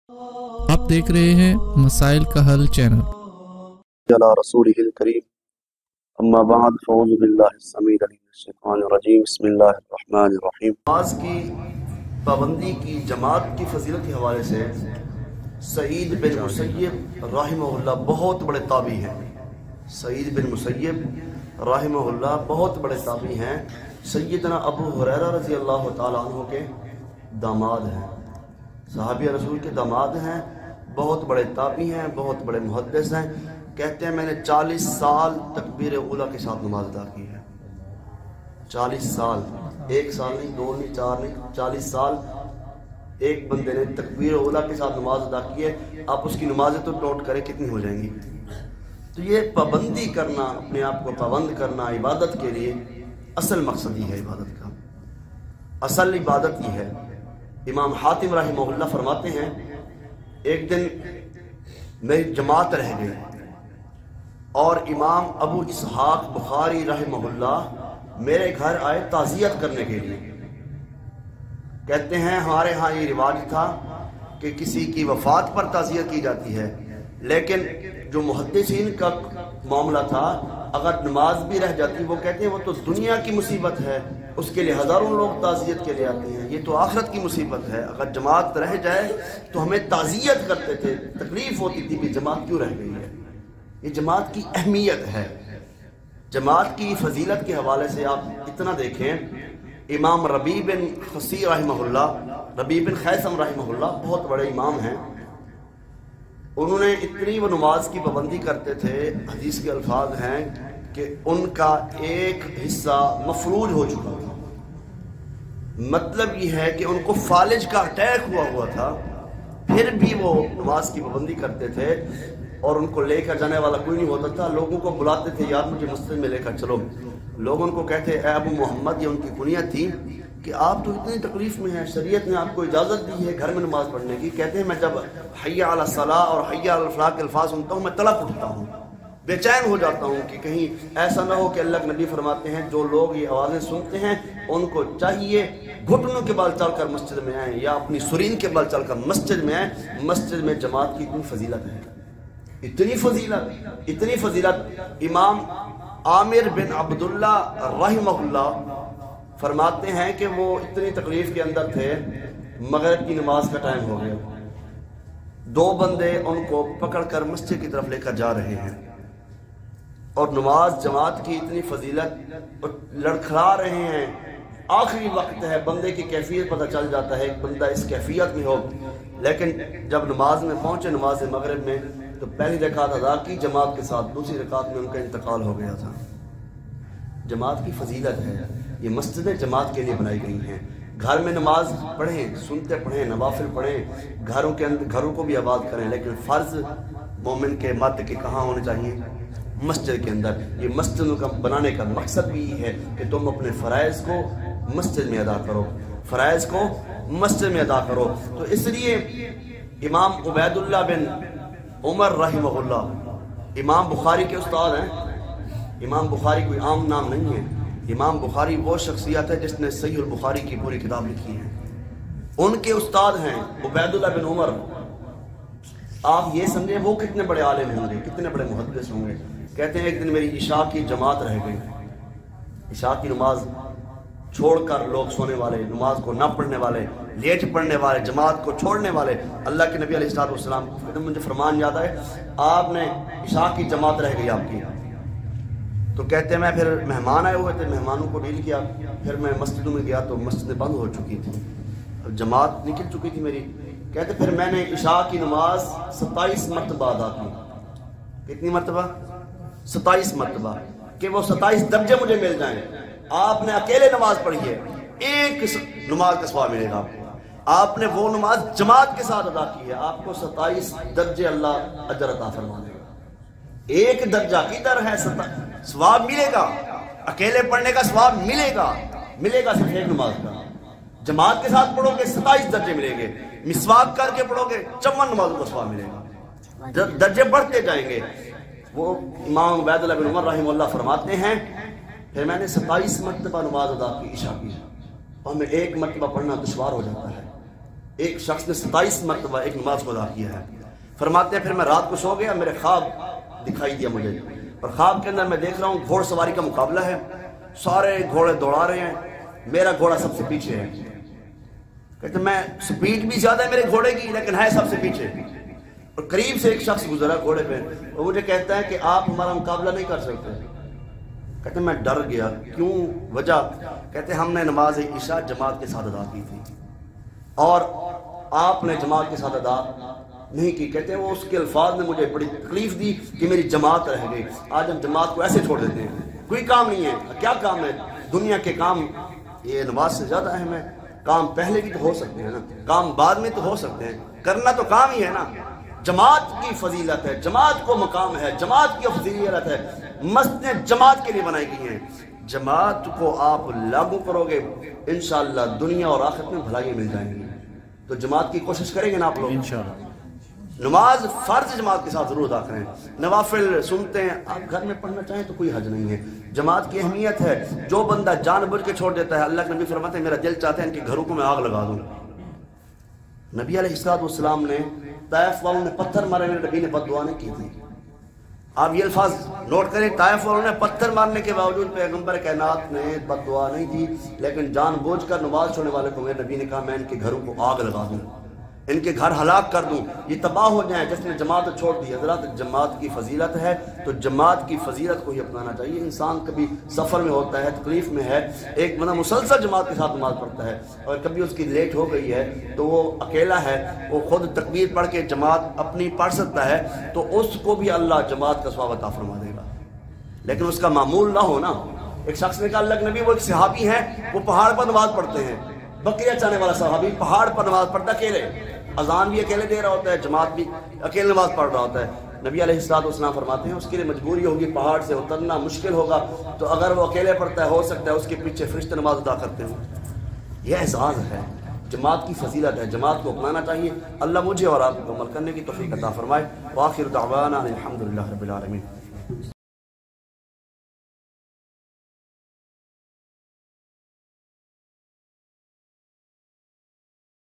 आप देख रहे हैं मसाइल का हल चैनल। अला रसूलिहिल करीम अम्मा बाद फ़ऊज़ु बिल्लाहि अस्समीउल अलीम मिनश्शैतानिर रजीम बिस्मिल्लाहिर रहमानिर रहीम। नमाज की पाबंदी की जमात की फजीलत के हवाले से सईद बिन मुसय्यब रहमहुल्लाह बहुत बड़े ताबी हैं। सईद बिन मुसय्यब रहमहुल्लाह बहुत बड़े ताबी हैं। सैयदना अबू हुरैरा रज़ी अल्लाह तआला अन्हु के दामाद हैं, सहाबी रसूल के दामाद हैं, बहुत बड़े ताबी हैं, बहुत बड़े मुहद्दिस हैं। कहते हैं मैंने 40 साल तकबीर उला के साथ नमाज अदा की है। 40 साल, एक साल नहीं, दो नहीं, चार नहीं, 40 साल एक बंदे ने तकबीर उला के साथ नमाज अदा की है। आप उसकी नमाजें तो नोट करें कितनी हो जाएंगी। तो ये पाबंदी करना, अपने आप को पाबंद करना इबादत के लिए असल मकसद ही है। इबादत का असल इबादत ही है। इमाम हातिम रहमहुल्लाह फरमाते हैं एक दिन मेरी जमात रह गई और इमाम अबू इसहाक बुखारी रहमहुल्लाह मेरे घर आए ताज़ियत करने के लिए। कहते हैं हमारे यहाँ ये रिवाज था कि किसी की वफात पर ताज़ियत की जाती है, लेकिन जो मुहद्दिसीन का मामला था, अगर नमाज भी रह जाती, वो कहते हैं वो तो दुनिया की मुसीबत है, उसके लिए हज़ारों लोग ताज़ियत के लिए आते हैं, ये तो आखिरत की मुसीबत है। अगर जमात रह जाए तो हमें ताज़ियत करते थे, तकलीफ होती थी कि जमात क्यों रह गई है। ये जमात की अहमियत है। जमात की फजीलत के हवाले से आप इतना देखें, इमाम रबी बिन खसी रहमहुल्लाह, रबी बिन खैसम रहमहुल्लाह बहुत बड़े इमाम हैं। उन्होंने इतनी वो नमाज की पाबंदी करते थे, हदीस के अल्फाज हैं कि उनका एक हिस्सा मफरूज हो चुका था। मतलब ये है कि उनको फालिज का अटैक हुआ था, फिर भी वो नमाज की पाबंदी करते थे और उनको लेकर जाने वाला कोई नहीं होता था। लोगों को बुलाते थे, यार मुझे मस्जिद में लेकर चलो। लोग उनको कहते ए अबू मोहम्मद, ये उनकी कुनियत थी कि आप तो इतनी तकलीफ में हैं, शरीयत ने आपको इजाज़त दी है घर में नमाज पढ़ने की। कहते हैं मैं जब हय्या अला सलाह और हय्या अल फलाह के अल्फाज सुनता हूँ मैं तड़प उठता हूँ, बेचैन हो जाता हूँ कि कहीं ऐसा ना हो कि अल्लाह के नबी फरमाते हैं जो लोग ये आवाज़ें सुनते हैं उनको चाहिए घुटनों के बल चलकर मस्जिद में आए या अपनी सुरीन के बल चलकर मस्जिद में आए। मस्जिद में जमात की इतनी फजीलत है, इतनी फजीलत। इमाम आमिर बिन अब्दुल्ला रहमहुल्लाह फरमाते हैं कि वो इतनी तकलीफ के अंदर थे, मगरिब की नमाज का टाइम हो गया, दो बंदे उनको पकड़कर मस्जिद की तरफ लेकर जा रहे हैं और नमाज जमात की इतनी फजीलत लड़खड़ा रहे हैं। आखिरी वक्त है, बंदे की कैफियत पता चल जाता है, एक बंदा इस कैफियत में हो। लेकिन जब नमाज में पहुंचे, नमाज मगरिब में, तो पहली रकात अदा की जमात के साथ, दूसरी रकात में उनका इंतकाल हो गया था। जमात की फजीलत है। ये मस्जिदें जमात के लिए बनाई गई हैं। घर में नमाज पढ़ें, सुनते पढ़ें, नवाफिल पढ़ें, घरों के अंदर घरों को भी आबाद करें, लेकिन फ़र्ज मोमिन के मत के कहाँ होने चाहिए? मस्जिद के अंदर। ये मस्जिद का बनाने का मकसद भी है कि तुम अपने फ़राइज़ को मस्जिद में अदा करो, फ़राइज़ को मस्जिद में अदा करो। तो इसलिए इमाम उबैदुल्लाह बिन उमर रहमहुल्लाह इमाम बुखारी के उस्ताद हैं। इमाम बुखारी कोई आम नाम नहीं है। इमाम बुखारी वो शख्सियत है जिसने सहीह बुखारी की पूरी किताब लिखी है। उनके उस्ताद हैं उबैदुल्लाह बिन उमर। आप ये समझें वो कितने बड़े आलिम होंगे, कितने बड़े मुहद्दिस होंगे। कहते हैं एक दिन मेरी इशा की जमात रह गई। इशा की नमाज छोड़कर लोग सोने वाले, नमाज को न पढ़ने वाले, लेट पढ़ने वाले, जमात को छोड़ने वाले। अल्लाह के नबी अलैहिस्सलाम मुझे फरमान याद आए, आपने इशा की जमात रह गई आपकी। तो कहते हैं मैं फिर मेहमान आए हुए थे, मेहमानों को डील किया, फिर मैं मस्जिदों में गया तो मस्जिदें बंद हो चुकी थी, अब जमात निकल चुकी थी मेरी। कहते फिर मैंने इशा की नमाज 27 मरतबा अदा की। कितनी मरतबा? 27 मरतबा, कि वो 27 दर्जे मुझे मिल जाएं। आपने अकेले नमाज पढ़ी है, एक नमाज का सवाब मिलेगा आपको। आपने वो नमाज जमात के साथ अदा की है, आपको 27 दर्जे अल्लाह अजर अता फरमा देगा। एक दर्जा की दर है, सवाब मिलेगा, अकेले पढ़ने का सवाब मिलेगा, सिर्फ एक नमाज का। जमात के साथ पढ़ोगे 27 दर्जे मिलेंगे, मिसवाक करके पढ़ोगे 54 नमाजों का सवाब मिलेगा, दर्जे बढ़ते जाएंगे। वो इमाम उबैदुल्लाह बिन उमर रहमहुल्लाह फरमाते हैं फिर मैंने 27 मरतबा नमाज अदा की इशा की, और हमें एक मरतबा पढ़ना दुश्वार हो जाता है। ایک شخص نے 27 مرتبہ ایک نماز کو ادا کیا ہے. فرماتے ہیں پھر میں رات کو سو گیا, میرے خواب دکھائی دیا مجھے, اور خواب کے اندر میں دیکھ رہا ہوں گھوڑ سواری کا مقابلہ ہے, سارے گھوڑے دوڑا رہے ہیں, میرا گھوڑا سب سے پیچھے ہے. کہتے ہیں میں سپیڈ بھی زیادہ ہے میرے گھوڑے کی لیکن ہے سب سے پیچھے. اور قریب سے ایک شخص گزرا گھوڑے پہ, وہ مجھے کہتا ہے کہ آپ ہمارا مقابلہ نہیں کر سکتے. کہتے ہیں میں ڈر گیا, کیوں, وجہ؟ کہتے ہیں ہم نے نماز عشاء جماعت کے ساتھ ادا کی تھی اور آپ نے جماعت کے ساتھ ادا نہیں کی. کہتے ہیں وہ اس کے الفاظ نے مجھے بڑی تکلیف دی کہ میری جماعت رہ گئی. آج ہم جماعت کو ایسے چھوڑ دیتے ہیں, کوئی کام نہیں ہے. کیا کام ہے دنیا کے کام؟ یہ نماز سے زیادہ اہم ہے. کام پہلے بھی تو ہو سکتے ہیں نا, کام بعد میں تو ہو سکتے ہیں, کرنا تو کام ہی ہے نا. جماعت کی فضیلت ہے, جماعت کو مقام ہے, جماعت کی فضیلت ہے. مسجدیں جماعت کے لیے بنائی گئی ہیں. جماعت کو آپ لاگو کرو گے انشاءاللہ دنیا اور آخرت میں بھلائیاں مل جائیں گی. تو جماعت کی کوشش کریں گے نا آپ لوگ انشاءاللہ. نماز فرض جماعت کے ساتھ ضرور ادا کریں. نوافل سنتے ہیں آپ گھر میں پڑھنا چاہیں تو کوئی حرج نہیں ہے. جماعت کی اہمیت ہے. جو بندہ جان بوجھ کے چھوڑ دیتا ہے, اللہ کے نبی فرماتے ہیں میرا دل چاہتا ہے ان کے گھروں کو میں آگ لگا دوں. نبی علیہ السلام نے طائف والوں نے پتھر مارے, نبی نے بد دعا نہیں کی تھی. آپ یہ الفاظ نوٹ کریں, طائف والوں نے پتھر مارنے کے باوجود پیغمبر کائنات نے بد دعا نہیں دی, لیکن جان بوجھ کر نماز چھوڑنے والے کو میرے نبی نے کہا میں ان کے گھروں کو آگ لگا دوں, ان کے گھر ہلاک کر دوں, یہ تباہ ہو جائیں جس نے جماعت چھوڑ دی. حضرات جماعت کی فضیلت ہے تو جماعت کی فضیلت کو ہی اپنانا چاہیے. انسان کبھی سفر میں ہوتا ہے, تکلیف میں ہے, ایک بندہ مسلسل جماعت کے ساتھ نماز پڑھتا ہے اور کبھی اس کی لیٹ ہو گئی ہے تو وہ اکیلا ہے, وہ خود تکبیر پڑھ کے جماعت اپنی پڑھ سکتا ہے تو اس کو بھی اللہ جماعت کا ثواب عطا فرما دے گا. لیکن اس کا معمول نہ ہونا. ایک شخص نے کہا اللہ کے نبی وہ ایک صحابی ہیں, وہ پہاڑ پر نماز پڑھتے ہیں, بکریاں چانے والا صحابی پہاڑ پر نماز پڑھتا اکیلے, اذان بھی اکیلے دے رہا ہوتا ہے, جماعت بھی اکیلے نماز پڑھ رہا ہوتا ہے. نبی علیہ السلام فرماتے ہیں اس کے لیے مجبوری ہوگی, پہاڑ سے اترنا مشکل ہوگا, تو اگر وہ اکیلے پڑھتا ہے ہو سکتا ہے اس کے پیچھے فرشتے نماز ادا کرتے ہوں. یہ اعزاز ہے, جماعت کی فضیلت ہے, جماعت کو اپنانا چاہیے. اللہ مجھے اور آپ کو عمل کرنے کی توفیق عطا فرمائے. وآخر دعوانا الحمدللہ رب العالمین.